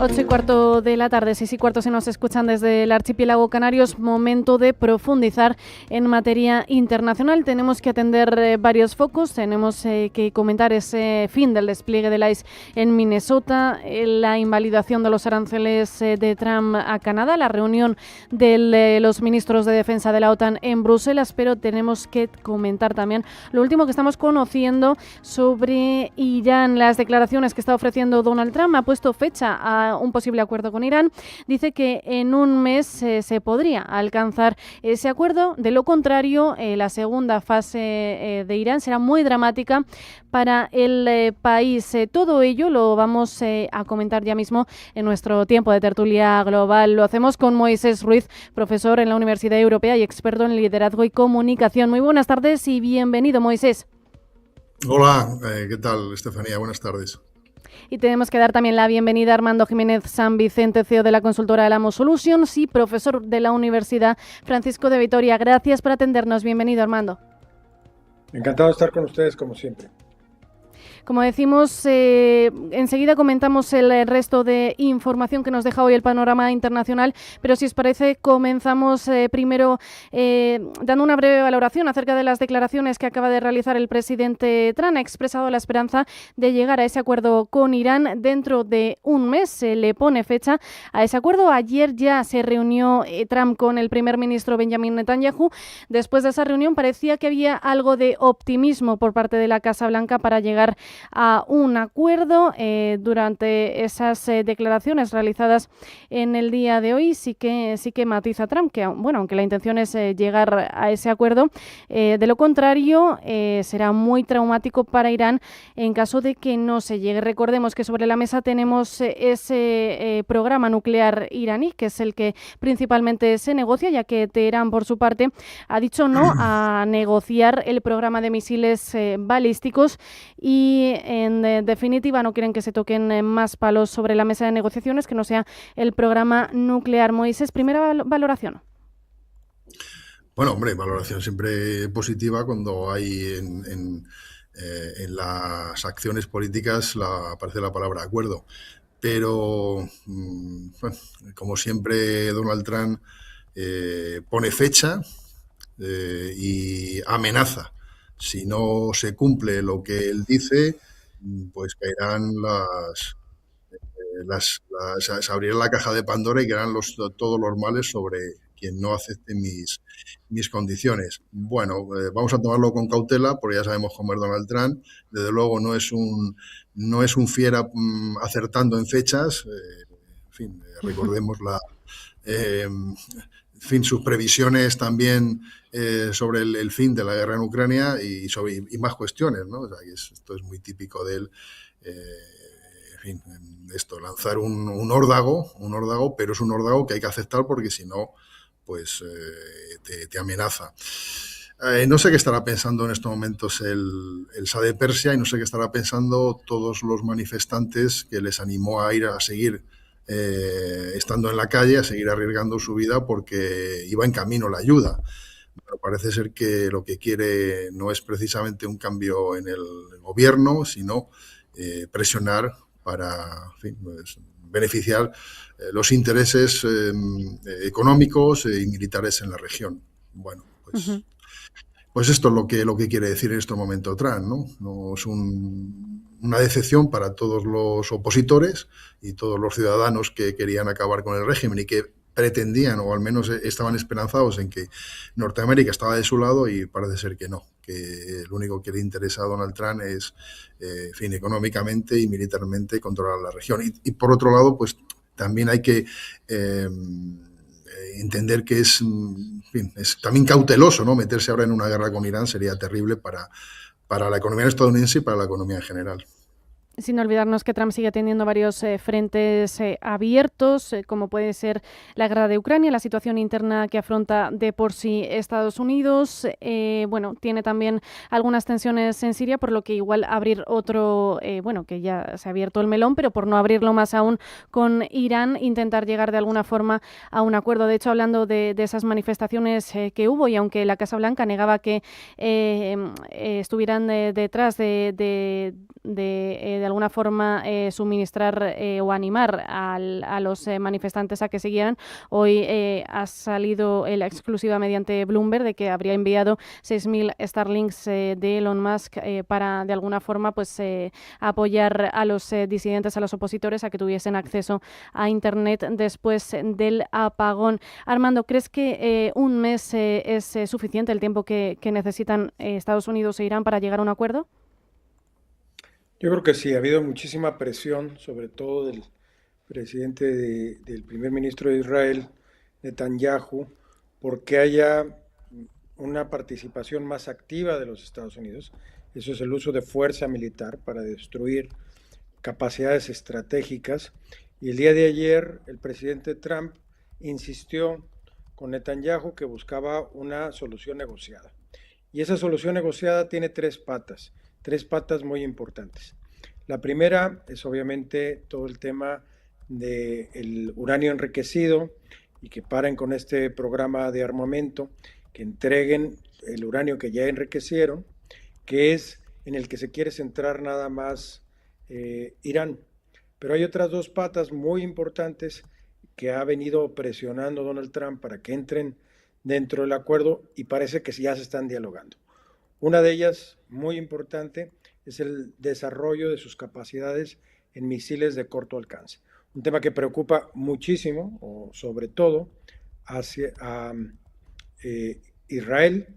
8:15 de la tarde, 6:15 si nos escuchan desde el archipiélago Canarios. Momento de profundizar en materia internacional. Tenemos que atender varios focos. Tenemos que comentar ese fin del despliegue del ICE en Minnesota, la invalidación de los aranceles de Trump a Canadá, la reunión de los ministros de defensa de la OTAN en Bruselas, pero tenemos que comentar también lo último que estamos conociendo sobre Irán. Las declaraciones que está ofreciendo Donald Trump. Ha puesto fecha a un posible acuerdo con Irán. Dice que en un mes se podría alcanzar ese acuerdo. De lo contrario, la segunda fase de Irán será muy dramática para el país. Todo ello lo vamos a comentar ya mismo en nuestro tiempo de tertulia global. Lo hacemos con Moisés Ruiz, profesor en la Universidad Europea y experto en liderazgo y comunicación. Muy buenas tardes y bienvenido, Moisés. Hola, ¿qué tal, Estefanía? Buenas tardes. Y tenemos que dar también la bienvenida a Armando Jiménez San Vicente, CEO de la consultora Alamo Solutions y profesor de la Universidad Francisco de Vitoria. Gracias por atendernos. Bienvenido, Armando. Encantado de estar con ustedes, como siempre. Como decimos, enseguida comentamos el resto de información que nos deja hoy el panorama internacional, pero si os parece comenzamos primero dando una breve valoración acerca de las declaraciones que acaba de realizar el presidente Trump. Ha expresado la esperanza de llegar a ese acuerdo con Irán dentro de un mes. Se le pone fecha a ese acuerdo. Ayer ya se reunió Trump con el primer ministro Benjamin Netanyahu. Después de esa reunión parecía que había algo de optimismo por parte de la Casa Blanca para llegar a un acuerdo. Durante esas declaraciones realizadas en el día de hoy sí que matiza Trump que, bueno, aunque la intención es llegar a ese acuerdo, de lo contrario será muy traumático para Irán en caso de que no se llegue. Recordemos que sobre la mesa tenemos ese programa nuclear iraní, que es el que principalmente se negocia, ya que Teherán, por su parte, ha dicho no a negociar el programa de misiles balísticos y en definitiva no quieren que se toquen más palos sobre la mesa de negociaciones que no sea el programa nuclear. Moisés, primera valoración. Bueno, hombre, valoración siempre positiva cuando hay en las acciones políticas aparece la palabra acuerdo. Pero, bueno, como siempre, Donald Trump pone fecha y amenaza. Si no se cumple lo que él dice, pues caerán se abrirá la caja de Pandora y caerán todos los males sobre quien no acepte mis condiciones. Bueno, vamos a tomarlo con cautela, porque ya sabemos cómo es Donald Trump. Desde luego no es un fiera acertando en fechas. En fin, recordemos sus previsiones también sobre el fin de la guerra en Ucrania y más cuestiones, ¿no? O sea, esto es muy típico de él. En fin, lanzar un órdago, pero es un órdago que hay que aceptar porque si no, pues te amenaza. No sé qué estará pensando en estos momentos el Shah de Persia y no sé qué estará pensando todos los manifestantes que les animó a ir a seguir estando en la calle, a seguir arriesgando su vida porque iba en camino la ayuda. Pero parece ser que lo que quiere no es precisamente un cambio en el gobierno, sino presionar para, en fin, pues, beneficiar los intereses económicos y militares en la región. Bueno, pues esto es lo que quiere decir en este momento Trump, ¿no? No es una decepción para todos los opositores y todos los ciudadanos que querían acabar con el régimen y que pretendían, o al menos estaban esperanzados en que Norteamérica estaba de su lado, y parece ser que no, que lo único que le interesa a Donald Trump es, en fin, económicamente y militarmente controlar la región. Y por otro lado, pues también hay que entender que es también cauteloso, ¿no? Meterse ahora en una guerra con Irán sería terrible para la economía estadounidense y para la economía en general. Sin olvidarnos que Trump sigue teniendo varios frentes abiertos, como puede ser la guerra de Ucrania, la situación interna que afronta de por sí Estados Unidos. Bueno, tiene también algunas tensiones en Siria, por lo que igual abrir otro, que ya se ha abierto el melón, pero por no abrirlo más aún con Irán, intentar llegar de alguna forma a un acuerdo. De hecho, hablando de esas manifestaciones que hubo, y aunque la Casa Blanca negaba que estuvieran detrás de alguna forma suministrar o animar a los manifestantes a que siguieran. Hoy ha salido la exclusiva mediante Bloomberg de que habría enviado 6.000 Starlinks de Elon Musk para de alguna forma pues apoyar a los disidentes, a los opositores, a que tuviesen acceso a Internet después del apagón. Armando, ¿crees que un mes es suficiente el tiempo que necesitan Estados Unidos e Irán para llegar a un acuerdo? Yo creo que sí, ha habido muchísima presión, sobre todo del del primer ministro de Israel, Netanyahu, porque haya una participación más activa de los Estados Unidos. Eso es el uso de fuerza militar para destruir capacidades estratégicas. Y el día de ayer el presidente Trump insistió con Netanyahu que buscaba una solución negociada. Y esa solución negociada tiene tres patas muy importantes. La primera es obviamente todo el tema del uranio enriquecido y que paren con este programa de armamento, que entreguen el uranio que ya enriquecieron, que es en el que se quiere centrar nada más Irán. Pero hay otras dos patas muy importantes que ha venido presionando Donald Trump para que entren dentro del acuerdo y parece que ya se están dialogando. Una de ellas, muy importante, es el desarrollo de sus capacidades en misiles de corto alcance. Un tema que preocupa muchísimo, o sobre todo, a Israel.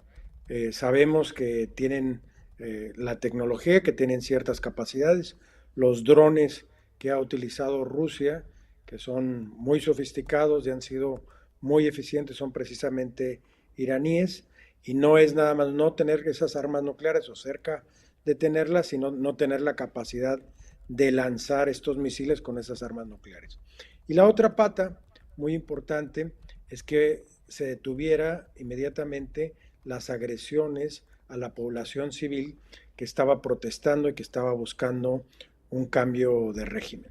Sabemos que tienen la tecnología, que tienen ciertas capacidades. Los drones que ha utilizado Rusia, que son muy sofisticados y han sido muy eficientes, son precisamente iraníes. Y no es nada más no tener esas armas nucleares o cerca de tenerlas, sino no tener la capacidad de lanzar estos misiles con esas armas nucleares. Y la otra pata, muy importante, es que se detuviera inmediatamente las agresiones a la población civil que estaba protestando y que estaba buscando un cambio de régimen.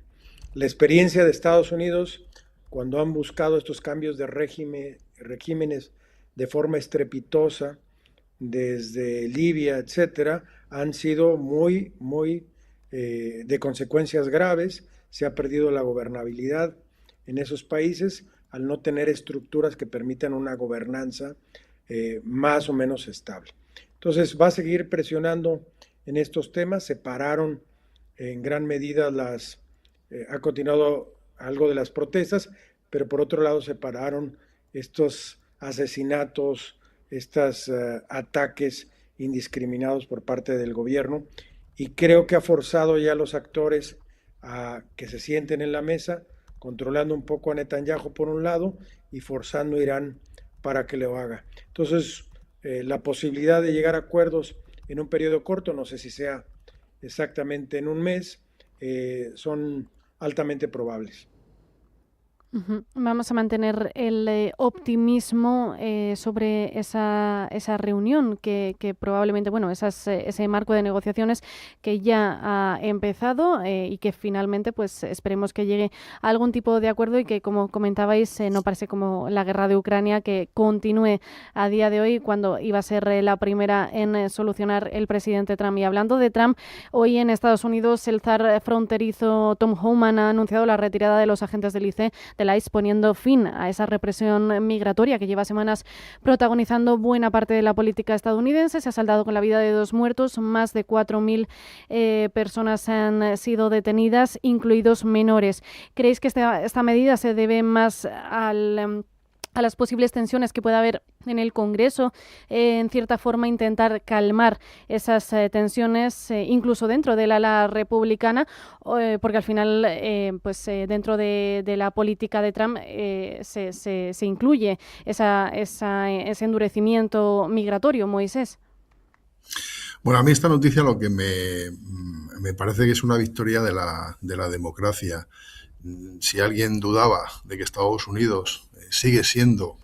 La experiencia de Estados Unidos, cuando han buscado estos cambios de regímenes de forma estrepitosa, desde Libia, etcétera, han sido muy de consecuencias graves. Se ha perdido la gobernabilidad en esos países al no tener estructuras que permitan una gobernanza más o menos estable. Entonces va a seguir presionando en estos temas. Se pararon en gran medida ha continuado algo de las protestas, pero por otro lado se pararon estos asesinatos, estos ataques indiscriminados por parte del gobierno, y creo que ha forzado ya a los actores a que se sienten en la mesa, controlando un poco a Netanyahu por un lado y forzando a Irán para que lo haga. Entonces, la posibilidad de llegar a acuerdos en un periodo corto, no sé si sea exactamente en un mes, son altamente probables. Vamos a mantener el optimismo sobre esa reunión que probablemente, bueno, ese marco de negociaciones que ya ha empezado y que finalmente pues esperemos que llegue a algún tipo de acuerdo y que, como comentabais, no parece como la guerra de Ucrania que continúe a día de hoy, cuando iba a ser la primera en solucionar el presidente Trump. Y hablando de Trump, hoy en Estados Unidos el zar fronterizo Tom Homan ha anunciado la retirada de los agentes del ICE de la ICE, poniendo fin a esa represión migratoria que lleva semanas protagonizando buena parte de la política estadounidense. Se ha saldado con la vida de 2 muertos, más de 4.000 personas han sido detenidas, incluidos menores. ¿Creéis que esta medida se debe más a las posibles tensiones que pueda haber en el Congreso, en cierta forma intentar calmar esas tensiones, incluso dentro del ala republicana, porque al final, dentro de la política de Trump se incluye ese endurecimiento migratorio, Moisés? Bueno, a mí esta noticia lo que me parece que es una victoria de la democracia. Si alguien dudaba de que Estados Unidos sigue siendo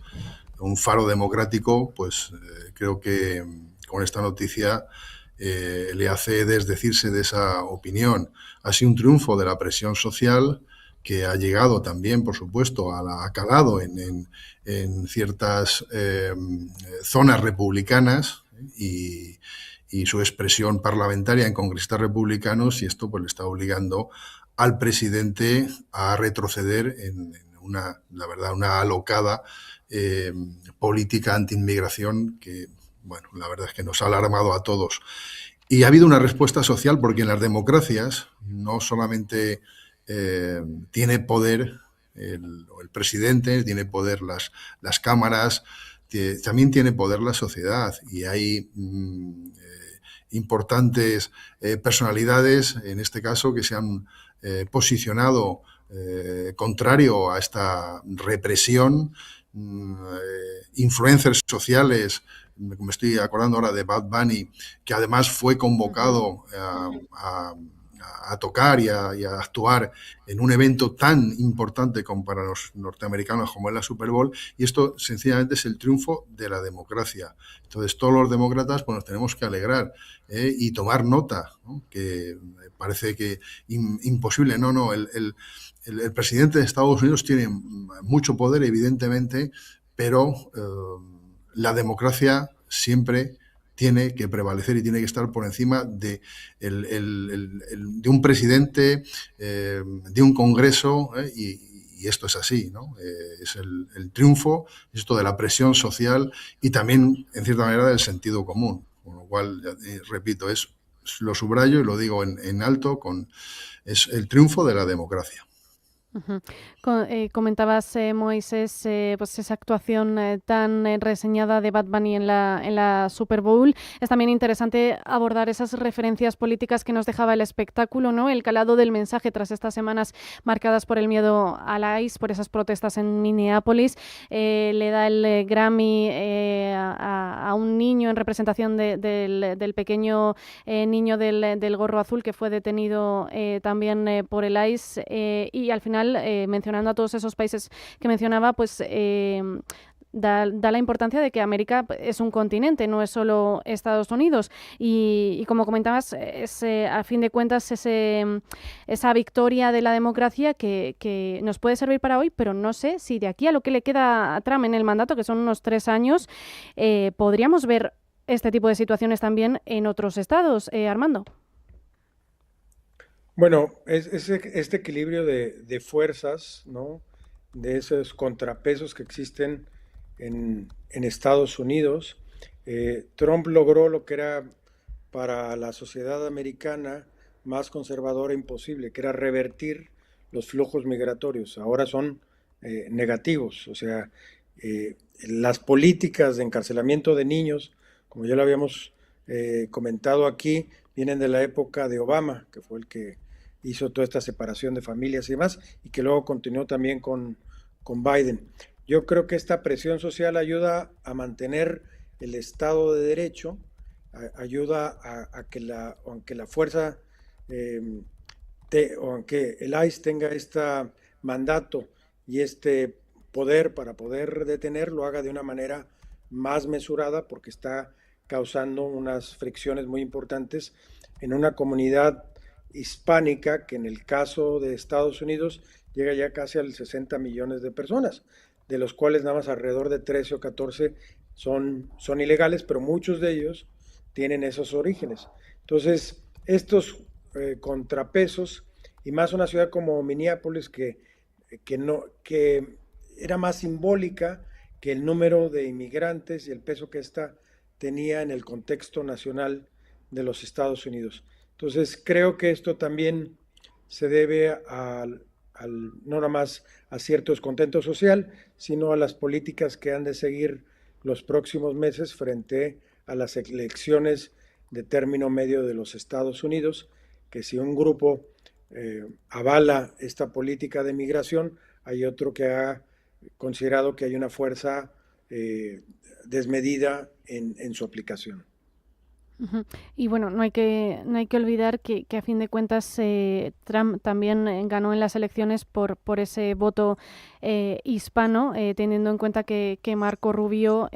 un faro democrático, pues creo que con esta noticia le hace desdecirse de esa opinión. Ha sido un triunfo de la presión social que ha llegado también, por supuesto, ha calado en ciertas zonas republicanas y y su expresión parlamentaria en congresistas republicanos, y esto pues le está obligando al presidente a retroceder en la verdad, una alocada política anti-inmigración que, bueno, la verdad es que nos ha alarmado a todos. Y ha habido una respuesta social porque en las democracias no solamente tiene poder el presidente, tiene poder las cámaras, también tiene poder la sociedad, y hay importantes personalidades, en este caso, que se han posicionado contrario a esta represión, influencers sociales. Me estoy acordando ahora de Bad Bunny, que además fue convocado a tocar y a actuar en un evento tan importante como para los norteamericanos como es la Super Bowl, y esto sencillamente es el triunfo de la democracia. Entonces todos los demócratas pues, nos tenemos que alegrar y tomar nota, ¿no? Que parece que imposible. No, el presidente de Estados Unidos tiene mucho poder, evidentemente, pero la democracia siempre tiene que prevalecer y tiene que estar por encima de un presidente, de un Congreso, y esto es así, ¿no? Es el triunfo, esto de la presión social y también, en cierta manera, del sentido común. Con lo cual, repito, lo subrayo y lo digo en alto, es el triunfo de la democracia. Uh-huh. Comentabas, Moisés, pues esa actuación tan reseñada de Bad Bunny en la Super Bowl. Es también interesante abordar esas referencias políticas que nos dejaba el espectáculo, ¿no? El calado del mensaje tras estas semanas marcadas por el miedo al ICE, por esas protestas en Minneapolis. Le da el Grammy a un niño en representación del pequeño niño del gorro azul que fue detenido también por el ICE, y al final, mencionando a todos esos países que mencionaba, pues da la importancia de que América es un continente, no es solo Estados Unidos. Y como comentabas, a fin de cuentas, esa victoria de la democracia que nos puede servir para hoy, pero no sé si de aquí a lo que le queda a Trump en el mandato, que son unos 3 años, podríamos ver este tipo de situaciones también en otros estados. Armando. Bueno, este equilibrio de fuerzas, ¿no? De esos contrapesos que existen en Estados Unidos. Trump logró lo que era para la sociedad americana más conservadora imposible, que era revertir los flujos migratorios. Ahora son negativos, o sea, las políticas de encarcelamiento de niños, como ya lo habíamos comentado aquí, vienen de la época de Obama, que fue el que hizo toda esta separación de familias y demás, y que luego continuó también con Biden. Yo creo que esta presión social ayuda a mantener el Estado de Derecho, ayuda a que aunque la fuerza, o aunque el ICE tenga este mandato y este poder para poder detener, lo haga de una manera más mesurada, porque está causando unas fricciones muy importantes en una comunidad hispánica que en el caso de Estados Unidos llega ya casi al 60 millones de personas, de los cuales nada más alrededor de 13 o 14 son ilegales, pero muchos de ellos tienen esos orígenes. Entonces, estos contrapesos, y más una ciudad como Minneapolis que era más simbólica que el número de inmigrantes y el peso que ésta tenía en el contexto nacional de los Estados Unidos. Entonces, creo que esto también se debe no nada más a cierto descontento social, sino a las políticas que han de seguir los próximos meses frente a las elecciones de término medio de los Estados Unidos, que si un grupo avala esta política de migración, hay otro que ha considerado que hay una fuerza desmedida en su aplicación. Uh-huh. Y bueno, no hay que olvidar que a fin de cuentas Trump también ganó en las elecciones por ese voto hispano, teniendo en cuenta que Marco Rubio,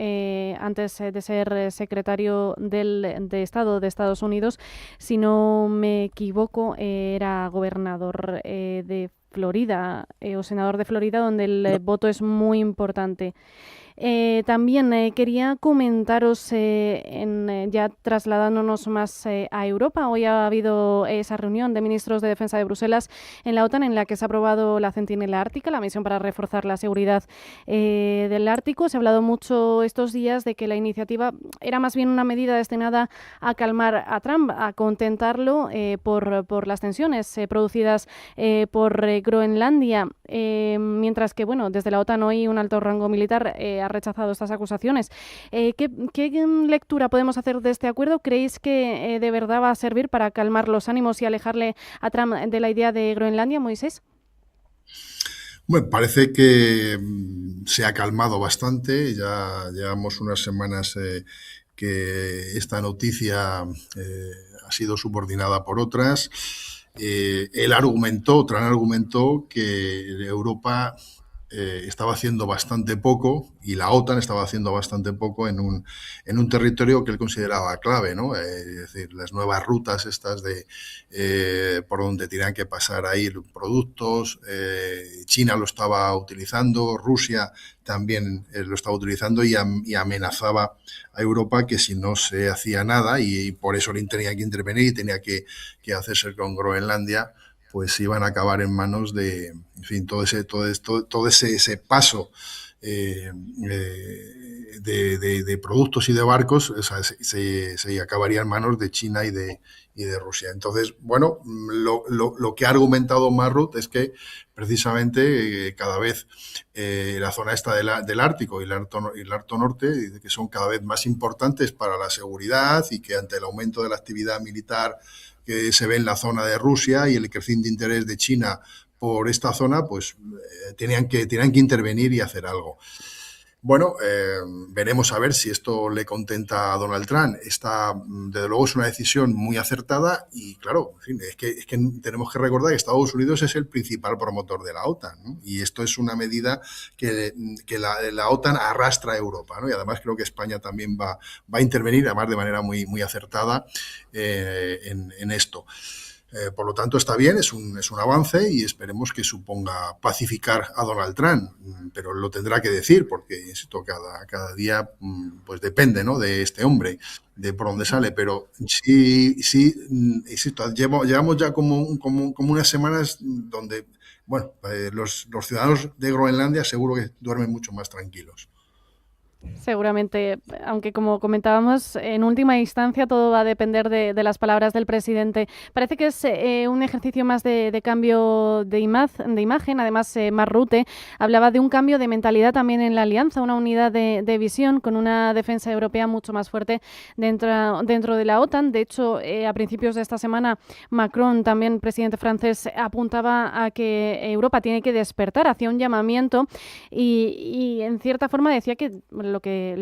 antes de ser secretario de Estado de Estados Unidos, si no me equivoco, era gobernador de Florida o senador de Florida, donde el voto es muy importante. También quería comentaros, ya trasladándonos más a Europa, hoy ha habido esa reunión de ministros de defensa de Bruselas en la OTAN en la que se ha aprobado la Centinela Ártica, la misión para reforzar la seguridad del Ártico. Se ha hablado mucho estos días de que la iniciativa era más bien una medida destinada a calmar a Trump, a contentarlo por las tensiones producidas por Groenlandia, mientras que, bueno, desde la OTAN hoy un alto rango militar ha rechazado estas acusaciones. ¿Qué lectura podemos hacer de este acuerdo? ¿Creéis que de verdad va a servir para calmar los ánimos y alejarle a Trump de la idea de Groenlandia, Moisés? Bueno, parece que se ha calmado bastante. Ya llevamos unas semanas que esta noticia ha sido subordinada por otras. Trump argumentó que Europa estaba haciendo bastante poco y la OTAN estaba haciendo bastante poco en un territorio que él consideraba clave, ¿no? Es decir, las nuevas rutas estas por donde tenían que pasar ahí productos, China lo estaba utilizando, Rusia también lo estaba utilizando y amenazaba a Europa que si no se hacía nada y por eso tenía que intervenir y tenía que hacerse con Groenlandia, pues iban a acabar en manos de, en fin, todo ese paso de productos y de barcos, o sea, se acabaría en manos de China y de Rusia. Entonces, bueno, lo que ha argumentado Marrut es que precisamente cada vez la zona esta del Ártico y el Ártico Norte dice que son cada vez más importantes para la seguridad y que ante el aumento de la actividad militar que se ve en la zona de Rusia y el creciente interés de China por esta zona, pues tenían que intervenir y hacer algo. Bueno, veremos a ver si esto le contenta a Donald Trump. Desde luego, es una decisión muy acertada y, claro, en fin, es que tenemos que recordar que Estados Unidos es el principal promotor de la OTAN, ¿no? Y esto es una medida que la OTAN arrastra a Europa, ¿no? Y además creo que España también va a intervenir, además de manera muy, muy acertada en esto. Por lo tanto, está bien, es un avance y esperemos que suponga pacificar a Donald Trump, pero lo tendrá que decir porque, insisto, cada día pues depende, ¿no?, de este hombre, de por dónde sale, pero sí, insisto, llevamos ya como unas semanas donde, bueno, los ciudadanos de Groenlandia seguro que duermen mucho más tranquilos. Seguramente, aunque como comentábamos, en última instancia todo va a depender de las palabras del presidente. Parece que es un ejercicio más de cambio de imagen. Además, Marrut hablaba de un cambio de mentalidad también en la alianza, una unidad de visión con una defensa europea mucho más fuerte dentro de la OTAN. De hecho, a principios de esta semana, Macron, también presidente francés, apuntaba a que Europa tiene que despertar, hacía un llamamiento y en cierta forma decía que lo que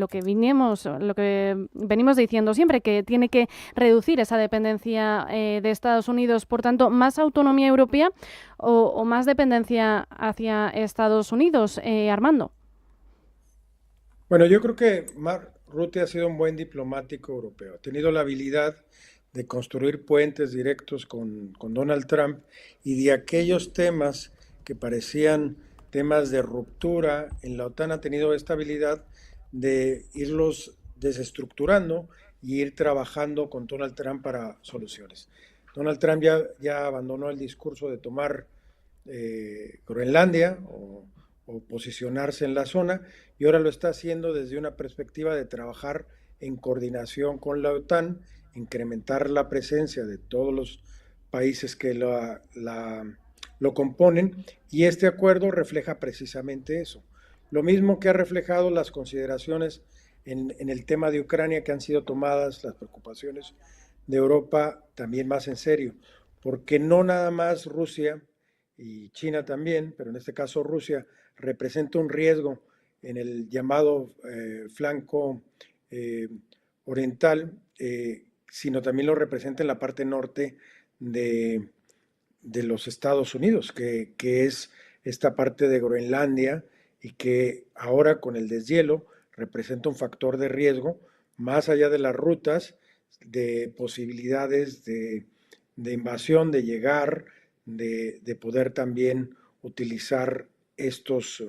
venimos diciendo siempre, que tiene que reducir esa dependencia de Estados Unidos. Por tanto, ¿más autonomía europea o más dependencia hacia Estados Unidos, Armando? Bueno, yo creo que Mark Rutte ha sido un buen diplomático europeo. Ha tenido la habilidad de construir puentes directos con Donald Trump y de aquellos temas que parecían temas de ruptura en la OTAN ha tenido esta habilidad de irlos desestructurando y ir trabajando con Donald Trump para soluciones. Donald Trump ya abandonó el discurso de tomar Groenlandia o posicionarse en la zona y ahora lo está haciendo desde una perspectiva de trabajar en coordinación con la OTAN, incrementar la presencia de todos los países que lo componen y este acuerdo refleja precisamente eso. Lo mismo que ha reflejado las consideraciones en el tema de Ucrania que han sido tomadas las preocupaciones de Europa también más en serio, porque no nada más Rusia y China también, pero en este caso Rusia representa un riesgo en el llamado flanco oriental, sino también lo representa en la parte norte de los Estados Unidos, que es esta parte de Groenlandia y que ahora con el deshielo representa un factor de riesgo más allá de las rutas, de posibilidades de invasión, de llegar, de poder también utilizar estos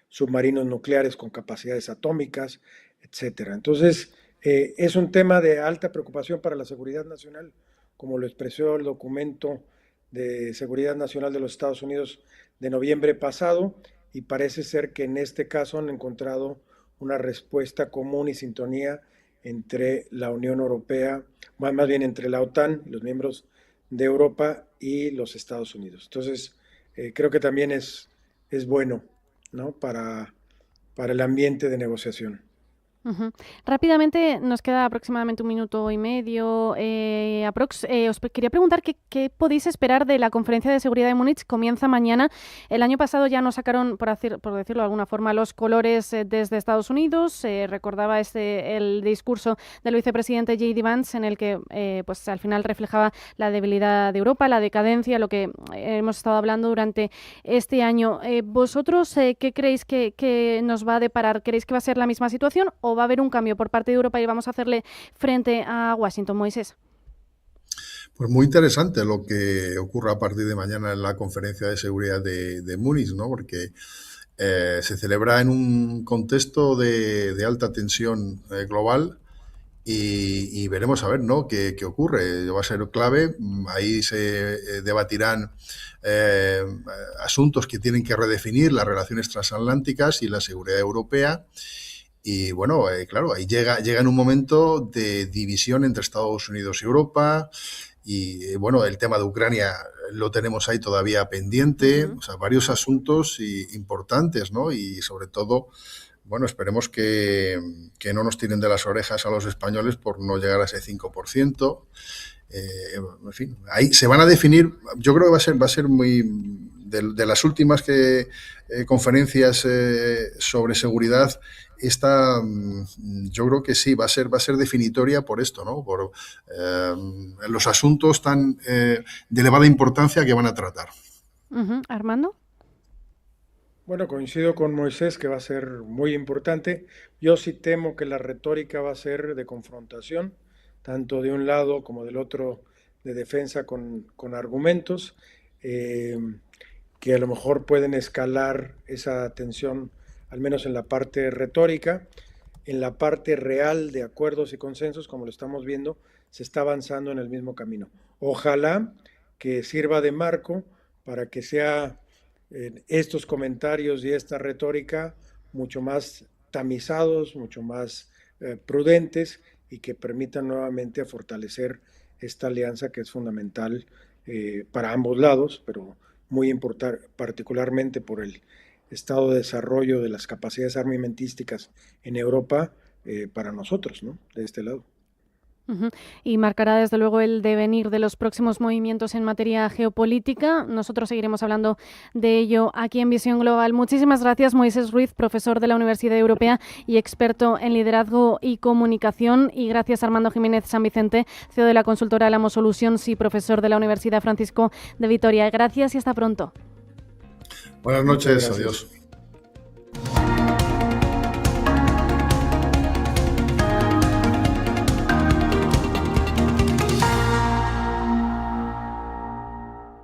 submarinos nucleares con capacidades atómicas, etcétera. Entonces, es un tema de alta preocupación para la seguridad nacional, como lo expresó el documento de Seguridad Nacional de los Estados Unidos de noviembre pasado, y parece ser que en este caso han encontrado una respuesta común y sintonía entre la Unión Europea, más bien entre la OTAN, los miembros de Europa y los Estados Unidos. Entonces, creo que también es bueno, ¿no? para el ambiente de negociación. Uh-huh. Rápidamente, nos queda aproximadamente 1 minuto y medio. Os quería preguntar qué podéis esperar de la Conferencia de Seguridad de Múnich. Comienza mañana. El año pasado ya nos sacaron, por decirlo de alguna forma, los colores desde Estados Unidos. Recordaba el discurso del vicepresidente J.D. Vance, en el que pues al final reflejaba la debilidad de Europa, la decadencia, lo que hemos estado hablando durante este año. ¿Vosotros qué creéis que nos va a deparar? ¿Creéis que va a ser la misma situación o va a haber un cambio por parte de Europa y vamos a hacerle frente a Washington, Moisés? Pues muy interesante lo que ocurra a partir de mañana en la Conferencia de Seguridad de Múnich, ¿no? Porque se celebra en un contexto de alta tensión global y veremos a ver, ¿no? qué ocurre. Va a ser clave. Ahí se debatirán asuntos que tienen que redefinir las relaciones transatlánticas y la seguridad europea. Y bueno, claro, ahí llega en un momento de división entre Estados Unidos y Europa. Y bueno, el tema de Ucrania lo tenemos ahí todavía pendiente. O sea, varios asuntos importantes, ¿no? Y sobre todo, bueno, esperemos que no nos tiren de las orejas a los españoles por no llegar a ese 5%. En fin, ahí se van a definir. Yo creo que va a ser muy de las últimas conferencias sobre seguridad. Esta, yo creo que sí, va a ser definitoria por esto, ¿no? Por los asuntos tan de elevada importancia que van a tratar. Uh-huh. Armando. Bueno, coincido con Moisés que va a ser muy importante. Yo sí temo que la retórica va a ser de confrontación, tanto de un lado como del otro, de defensa con argumentos, que a lo mejor pueden escalar esa tensión, al menos en la parte retórica. En la parte real de acuerdos y consensos, como lo estamos viendo, se está avanzando en el mismo camino. Ojalá que sirva de marco para que sea estos comentarios y esta retórica mucho más tamizados, mucho más prudentes, y que permitan nuevamente fortalecer esta alianza que es fundamental para ambos lados, pero muy importante particularmente por el estado de desarrollo de las capacidades armamentísticas en Europa para nosotros, ¿no? De este lado. Uh-huh. Y marcará desde luego el devenir de los próximos movimientos en materia geopolítica. Nosotros seguiremos hablando de ello aquí en Visión Global. Muchísimas gracias, Moisés Ruiz, profesor de la Universidad Europea y experto en liderazgo y comunicación. Y gracias, Armando Jiménez San Vicente, CEO de la consultora Alamo Solutions y profesor de la Universidad Francisco de Vitoria. Gracias y hasta pronto. Buenas noches, adiós.